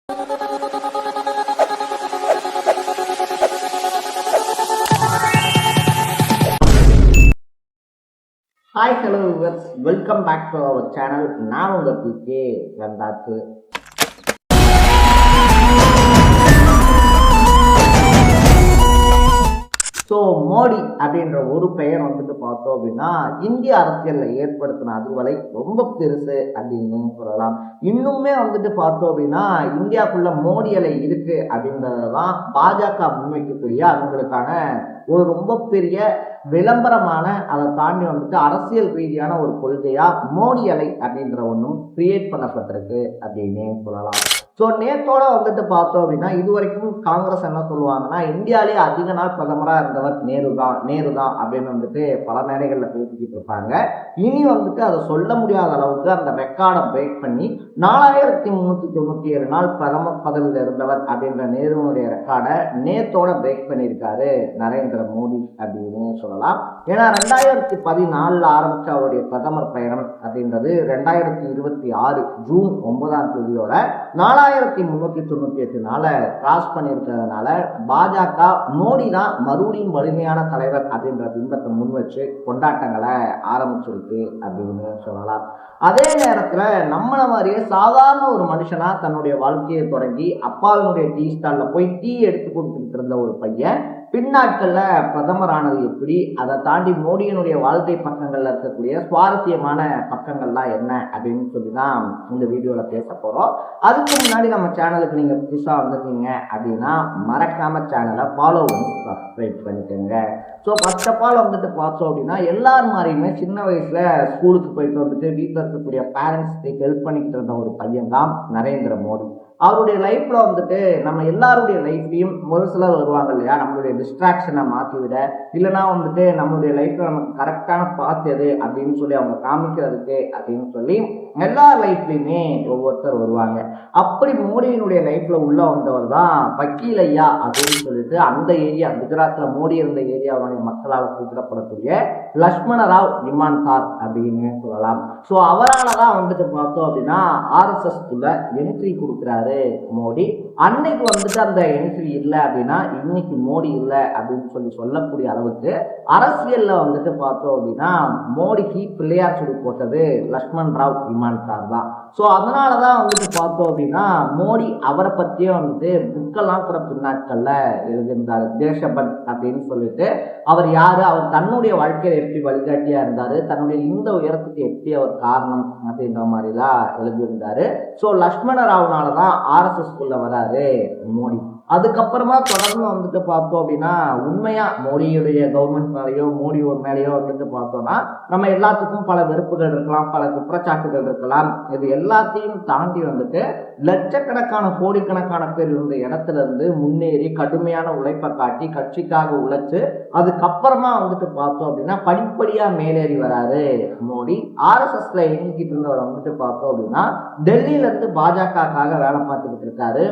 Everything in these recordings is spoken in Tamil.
Hi hello viewers, welcome back to our channel. நான் உங்கள் பிகே வந்தாச்சு. ஸோ மோடி அப்படின்ற ஒரு பெயர் வந்துட்டு பார்த்தோம் அப்படின்னா இந்திய அரசியலில் ஏற்படுத்தின அதிர்வலை ரொம்ப பெருசு அப்படின்னு சொல்லலாம். இன்னுமே வந்துட்டு பார்த்தோம் அப்படின்னா இந்தியாவுக்குள்ள மோடி அலை இருக்கு அப்படின்றதான் பாஜக முன்வைக்கக்கூடிய அவங்களுக்கான ஒரு ரொம்ப பெரிய விளம்பரமான, அதை தாண்டி வந்துட்டு அரசியல் ரீதியான ஒரு கொள்கையா மோடி அலை அப்படின்ற ஒன்றும் கிரியேட் பண்ணப்பட்டிருக்கு அப்படின்னு சொல்லலாம். ஸோ நேத்தோட வந்துட்டு பார்த்தோம் அப்படின்னா இது வரைக்கும் காங்கிரஸ் என்ன சொல்லுவாங்கன்னா இந்தியாவிலே அதிக நாள் பிரதமராக இருந்தவர் நேரு தான் அப்படின்னு வந்துட்டு பல மேடைகளில் பேசிக்கிட்டு இருப்பாங்க. இனி வந்துட்டு அதை சொல்ல முடியாத அளவுக்கு அந்த ரெக்கார்டை பிரேக் பண்ணி 4397 நாள் பிரதமர் பதவியில் இருந்தவர் அப்படின்ற நேருனுடைய ரெக்கார்டை நேத்தோட பிரேக் பண்ணியிருக்காரு நரேந்திர மோடி அப்படின்னு சொல்லலாம். ஏன்னா 2014 ஆரம்பிச்ச அவருடைய பிரதமர் பயணம் அப்படின்றது 2026 ஜூன் 9ஆம் தேதியோட 4398 நாளை கிராஸ் பண்ணியிருக்கிறதுனால பாஜக மோடி தான் மறுபடியும் வலிமையான தலைவர் அப்படின்ற பிம்பத்தை முன் வச்சு கொண்டாட்டங்களை ஆரம்பிச்சிருக்கு அப்படின்னு சொல்லலாம். அதே நேரத்துல நம்மள மாதிரியே சாதாரண ஒரு மனுஷனா தன்னுடைய வாழ்க்கையை தொடங்கி அப்பாவினுடைய டீ ஸ்டால்ல போய் டீ எடுத்து கொடுத்துட்டு இருந்த ஒரு பையன் பின்னாட்கள்ல பிரதமர் ஆனது எப்படி, அதை தாண்டி மோடியினுடைய வாழ்க்கை பக்கங்கள்ல இருக்கக்கூடிய சுவாரஸ்யமான பக்கங்கள்லாம் என்ன அப்படின்னு சொல்லிதான் இந்த வீடியோல பேச போறோம். அதுக்கு முன்னாடி நம்ம சேனலுக்கு நீங்க புதுசா வந்திருக்கீங்க அப்படின்னா மறக்காம சேனலை ஃபாலோ பண்ணி சப்ஸ்கிரைப் பண்ணிக்கோங்க. ஸோ ஃபர்ஸ்ட் ஆஃப் ஆல் வந்துட்டு பார்த்தோம் அப்படின்னா எல்லார் மாதிரியுமே சின்ன வயசுல ஸ்கூலுக்கு போயிட்டு வந்துட்டு வீட்டில் இருக்கக்கூடிய பேரண்ட்ஸ்க்கு ஹெல்ப் பண்ணிக்கிட்டு இருந்த ஒரு பையன் தான் நரேந்திர மோடி. அவருடைய லைஃப்ல வந்துட்டு நம்ம எல்லாருடைய லைஃப்லையும் ஒரு சிலர் வருவாங்க இல்லையா, நம்மளுடைய டிஸ்ட்ராக்ஷனை மாற்றி விட, இல்லைன்னா வந்துட்டு நம்மளுடைய லைஃப்ல நமக்கு கரெக்டான பாத் எது அப்படின்னு சொல்லி அவங்க காமிக்கிறதுக்கு அப்படின்னு சொல்லி எல்லா லைஃப்லையுமே ஒவ்வொருத்தர் வருவாங்க. அப்படி மோடியினுடைய லைஃப்ல உள்ள வந்தவர் தான் வக்கீல் ஐயா அப்படின்னு சொல்லிட்டு அந்த ஏரியா குஜராத்ல மோடி இருந்த ஏரியாவுடைய மக்களால் குறிப்பிடப்படக்கூடிய லட்சுமண ராவ் இமான்தார் அப்படின்னு சொல்லலாம். ஸோ அவரால் தான் வந்துட்டு பார்த்தோம் அப்படின்னா RSSக்குள்ள என்ட்ரி கொடுக்குறாரு மோடி. அன்னைக்கு வந்துட்டு அந்த என்ட்ரி இல்லை அப்படின்னா இன்னைக்கு மோடி இல்லை அப்படின்னு சொல்லக்கூடிய அளவுக்கு அரசியல்ல வந்துட்டு பார்த்தோம் அப்படின்னா மோடிக்கு பிள்ளையார் சுடி போட்டது லட்சுமண் ராவ் இமான்தார் தான். ஸோ அதனாலதான் வந்துட்டு பார்த்தோம் அப்படின்னா மோடி அவரை பத்தியே வந்துட்டு புக்கெல்லாம் கூட பின்னாட்கள்ல எழுதியிருந்தாரு. தேசபத் அப்படின்னு சொல்லிட்டு அவர் யாரு, அவர் தன்னுடைய வாழ்க்கையில எப்படி வழிகாட்டியா இருந்தாரு, தன்னுடைய இந்த உயரத்துக்கு எப்படி அவர் காரணம் அப்படின்ற மாதிரிலாம் எழுதியிருந்தாரு. ஸோ லட்சுமண ராவ்னாலதான் RSSக்குள்ள வராரு மோடி. அதுக்கப்புறமா தொடர்ந்து வந்துட்டு பார்த்தோம் அப்படின்னா உண்மையா மோடியுடைய கவர்மெண்ட் மேலேயோ மோடி மேலேயோ வந்துட்டு பார்த்தோம்னா நம்ம எல்லாத்துக்கும் பல வெறுப்புகள் இருக்கலாம், பல குற்றச்சாட்டுகள் இருக்கலாம். இது எல்லாத்தையும் தாண்டி வந்துட்டு லட்சக்கணக்கான கோடிக்கணக்கான பேர் இருந்த இடத்துல இருந்து முன்னேறி கடுமையான உழைப்பை காட்டி கட்சிக்காக உழைச்சு அதுக்கப்புறமா வந்துட்டு பார்த்தோம் அப்படின்னா படிப்படியா மேலேறி வராரு மோடி. RSSல இயங்கிட்டு இருந்தவரை வந்துட்டு பார்த்தோம் அப்படின்னா டெல்லியில இருந்து பாஜகக்காக வேலை பார்த்துக்கிட்டு இருக்காரு.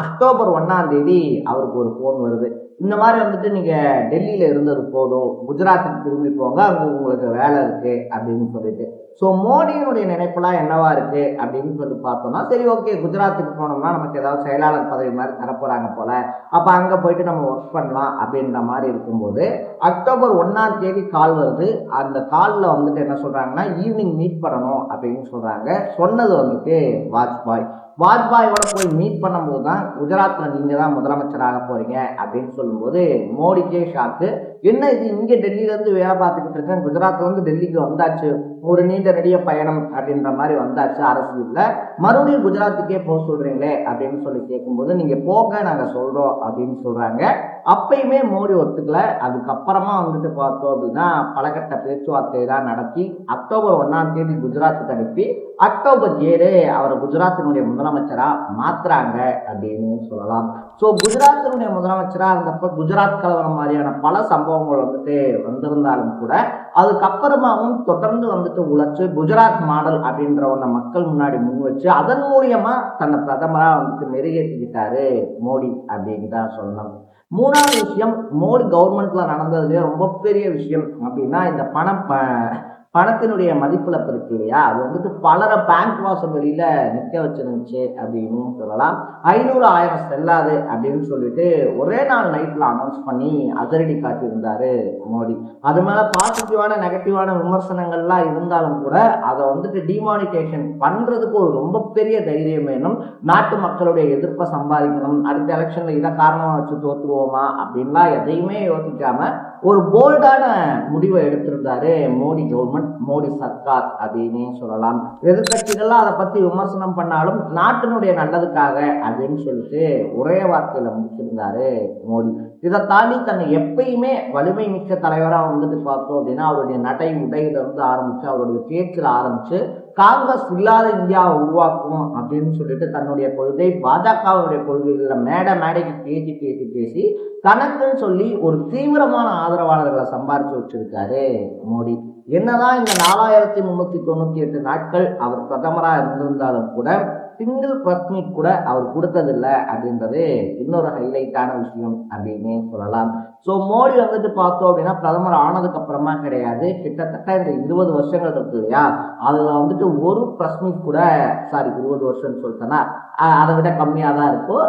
அக்டோபர் 1ஆம் தேதி அவருக்கு ஒரு போன் வருது. இந்த மாதிரி வந்துட்டு நீங்க டெல்லியில இருந்தது போதும், குஜராத்துக்கு திரும்பி போங்க, அங்க உங்களுக்கு வேலை இருக்கு அப்படின்னு சொல்லிட்டு. ஸோ மோடியினுடைய நினைப்பெல்லாம் என்னவா இருக்கு அப்படின்னு சொல்லி பார்த்தோம்னா சரி ஓகே குஜராத்துக்கு போனோம்னா நமக்கு ஏதாவது செயலாளர் பதவி மாதிரி தரப்போறாங்க போல, அப்ப அங்க போயிட்டு நம்ம ஒர்க் பண்ணலாம் அப்படின்ற மாதிரி இருக்கும்போது அக்டோபர் 1ஆம் தேதி கால் வருது. அந்த காலில் வந்துட்டு என்ன சொல்றாங்கன்னா ஈவினிங் மீட் பண்ணணும் அப்படின்னு சொல்றாங்க. சொன்னது வந்துட்டு வாஜ்பாயோட போய் மீட் பண்ணும்போது தான் குஜராத்ல நீங்க தான் முதலமைச்சராக போறீங்க அப்படின்னு சொல்லும்போது மோடிக்கே ஷாக்கு. என்ன இது, இங்க டெல்லியில இருந்து வேலை பார்த்துக்கிட்டு இருக்கேன், குஜராத்ல இருந்து டெல்லிக்கு வந்தாச்சு, ஒரு நீண்ட நெடிய பயணம் அப்படின்ற மாதிரி வந்தாச்சு அரசியல்ல, மறுபடியும் குஜராத்துக்கே போக சொல்றீங்களே அப்படின்னு சொல்லி கேட்கும்போது நீங்க போக நாங்க சொல்றோம் அப்படின்னு சொல்றாங்க. அப்பயுமே மோடி ஒத்துக்கல. அதுக்கப்புறமா வந்துட்டு பார்த்தோம் அப்படின்னா பலகட்ட பேச்சுவார்த்தையெல்லாம் நடத்தி அக்டோபர் 1ஆம் தேதி குஜராத்துக்கு அனுப்பி அக்டோபர் 7 அவரை குஜராத்தினுடைய முதலமைச்சரா மாத்துறாங்க அப்படின்னு சொல்லலாம். ஸோ குஜராத்தினுடைய முதலமைச்சரா இருந்தப்ப குஜராத் கலவரம் மாதிரியான பல சம்பவங்கள் வந்துட்டு வந்திருந்தாலும் கூட அதுக்கப்புறமாவும் தொடர்ந்து வந்துட்டு உழைச்சு குஜராத் மாடல் அப்படின்ற ஒன்றை மக்கள் முன்னாடி முன் வச்சு அதன் மூலியமா தன்னை பிரதமரா வந்துட்டு மெருகேற்றிக்கிட்டாரு மோடி அப்படின்னு தான் சொல்லணும். மூணாவது விஷயம், மோடி கவர்மெண்ட்ல நடந்ததுலேயே ரொம்ப பெரிய விஷயம் அப்படின்னா இந்த பணத்தினுடைய மதிப்பிழப்பு இருக்கு இல்லையா, அது வந்துட்டு பலரை பேங்க் வாசல் வெளியில நிக்க வச்சிருந்துச்சு அப்படின்னு சொல்லலாம். 500,000 செல்லாது அப்படின்னு சொல்லிட்டு ஒரே நாள் நைட்ல அனௌன்ஸ் பண்ணி அதிரடி காட்டியிருந்தாரு மோடி. அது மேல பாசிட்டிவான நெகட்டிவான விமர்சனங்கள்லாம் இருந்தாலும் கூட அதை வந்துட்டு டிமானிட்டேஷன் பண்றதுக்கு ஒரு ரொம்ப பெரிய தைரியம் வேணும். நாட்டு மக்களுடைய எதிர்ப்பை சம்பாதிக்கணும், அடுத்த எலெக்ஷன்ல இதை காரணமா வச்சு தோத்துருவோமா அப்படின்லாம் எதையுமே யோசிக்காம ஒரு போல்டான முடிவை எடுத்திருந்தாரு மோடி கவர்மெண்ட், மோடி சர்க்கார் அப்படின்னு சொல்லலாம். எதிர்கட்சிகள்லாம் அதை பத்தி விமர்சனம் பண்ணாலும் நாட்டினுடைய நல்லதுக்காக அப்படின்னு சொல்லிட்டு ஒரே வார்த்தையில முடிச்சிருந்தாரு மோடி. இதை தாண்டி தன்னை எப்பயுமே வலிமை மிக்க தலைவரா வந்துட்டு பார்த்தோம் அப்படின்னா அவருடைய நடை உடையில இருந்து ஆரம்பிச்சு அவருடைய பேச்சில் ஆரம்பிச்சு காங்கிரஸ் இல்லாத இந்தியாவை உருவாக்கும் அப்படின்னு சொல்லிட்டு தன்னுடைய கொள்கை பாஜகவுடைய கொள்கைகளை மேடைக்கு பேசி பேசி பேசி தனக்குன்னு சொல்லி ஒரு தீவிரமான ஆதரவாளர்களை சம்பாரிச்சு வச்சிருக்காரு மோடி. என்னதான் இந்த 4398 நாட்கள் அவர் பிரதமரா இருந்திருந்தாலும் கூட சிங்கிள் பிரஸ் மீட் கூட அவர் கொடுத்ததில்லை அப்படின்றது இன்னொரு ஹைலைட்டான விஷயம் அப்படின்னு சொல்லலாம். ஸோ மோடி வந்துட்டு பார்த்தோம் அப்படின்னா பிரதமர் ஆனதுக்கு அப்புறமா கிடையாது, கிட்டத்தட்ட இந்த 20 வருஷங்கள் இருக்கு இல்லையா, அதுல வந்துட்டு ஒரு பிரஸ் மீட் கூட 20 வருஷம்னு சொல்லிட்டேன்னா அதை விட கம்மியாக தான் இருக்கும்.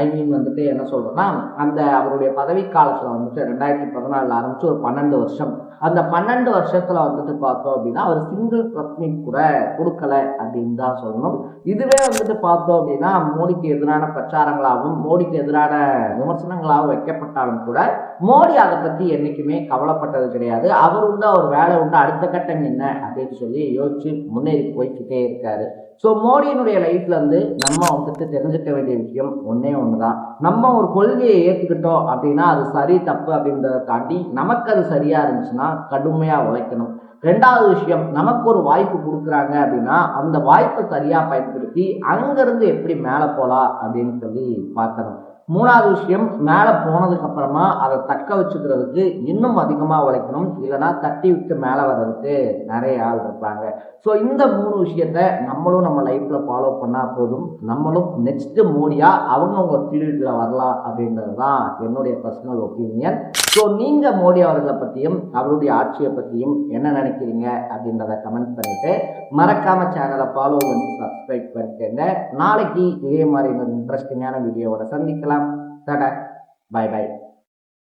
ஐ மீன் வந்துட்டு என்ன சொல்றேன்னா அந்த அவருடைய பதவி காலத்துல வந்துட்டு 2014 ஆரம்பிச்சு ஒரு 12 வருஷம், அந்த 12 வருஷத்துல வந்துட்டு பார்த்தோம் அப்படின்னா அவர் சிங்கிள் பிரஸ் மீட் கூட கொடுக்கல அப்படின்னு தான் சொல்லணும். இதுவே வந்துட்டு பார்த்தோம் அப்படின்னா மோடிக்கு எதிரான பிரச்சாரங்களாகவும் மோடிக்கு எதிரான விமர்சனங்களாகவும் வைக்கப்பட்டாலும் கூட மோடி அதை பத்தி என்னைக்குமே கவலைப்பட்டது கிடையாது. அவர் உண்டு, அவர் வேலை உண்டு, அடுத்த கட்டம் என்ன அப்படின்னு சொல்லி யோசிச்சு முன்னேறி போய்கிட்டே இருக்காரு. ஸோ மோடியினுடைய லைஃப்ல இருந்து நம்ம வந்துட்டு தெரிஞ்சுக்க வேண்டிய விஷயம் ஒன்னே ஒண்ணுதான், நம்ம ஒரு கொள்கையை ஏற்றுக்கிட்டோம் அப்படின்னா அது சரி தப்பு அப்படின்றத தாண்டி நமக்கு அது சரியா இருந்துச்சுன்னா கடுமையா உழைக்கணும். ரெண்டாவது விஷயம், நமக்கு ஒரு வாய்ப்பு கொடுக்குறாங்க அப்படின்னா அந்த வாய்ப்பை சரியா பயன்படுத்தி அங்கிருந்து எப்படி மேலே போகலாம் அப்படின்னு சொல்லி பார்க்கணும். மூணாவது விஷயம், மேலே போனதுக்கு அப்புறமா அதை தக்க வச்சுக்கிறதுக்கு இன்னும் அதிகமாக உழைக்கணும், இல்லைன்னா தட்டி விட்டு மேலே வர்றதுக்கு நிறைய ஆள் இருப்பாங்க. ஸோ இந்த 3 விஷயத்த நம்மளும் நம்ம லைஃப்ல ஃபாலோ பண்ணா போதும், நம்மளும் நெக்ஸ்ட் மோடியா அவங்கவுங்க ஃபீல்டில் வரலாம் அப்படின்றது தான் என்னுடைய பர்சனல் ஒப்பீனியன். ஸோ நீங்க மோடி அவர்களை பற்றியும் அவருடைய ஆட்சியை பற்றியும் என்ன நினைக்கிறீங்க அப்படின்றத கமெண்ட் பண்ணிட்டு மறக்காம சேனலை ஃபாலோ பண்ணி சப்ஸ்கிரைப் பண்ணிக்கங்க. நாளைக்கு இதே மாதிரி ஒரு இன்ட்ரெஸ்டிங்கான வீடியோவோட சந்திக்கலாம். Tata, bye by.